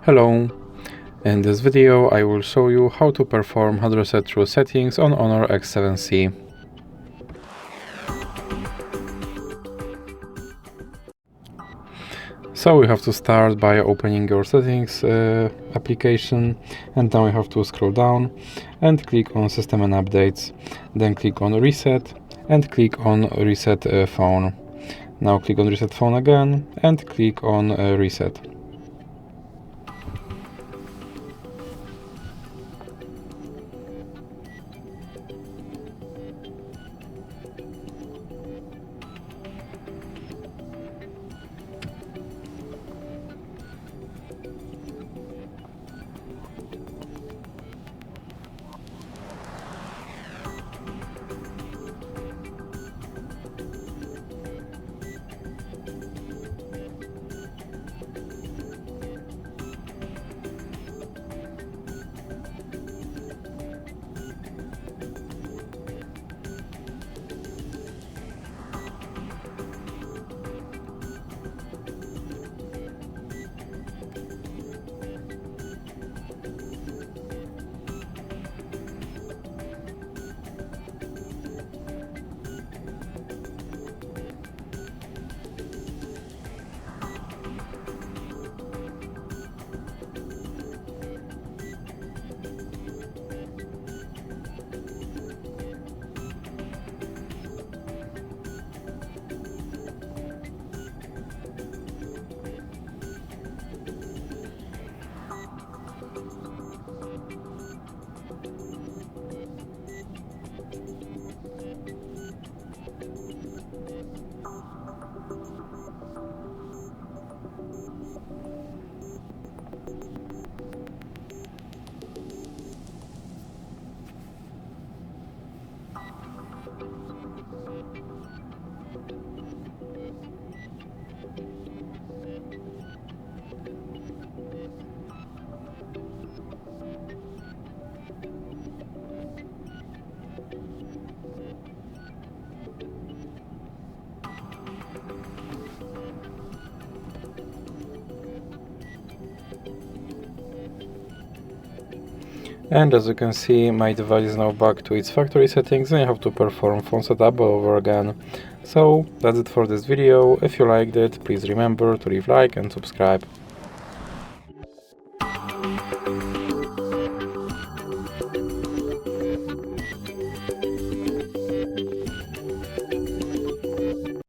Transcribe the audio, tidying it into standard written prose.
Hello! In this video I will show you how to perform hard reset through settings on HONOR X7c. So we have to start by opening your settings application, and then we have to scroll down and click on System and Updates, then click on Reset and click on Reset Phone. Now click on Reset Phone again and click on Reset. And as you can see, my device is now back to its factory settings and I have to perform phone setup all over again. So that's it for this video. If you liked it, please remember to leave a like and subscribe.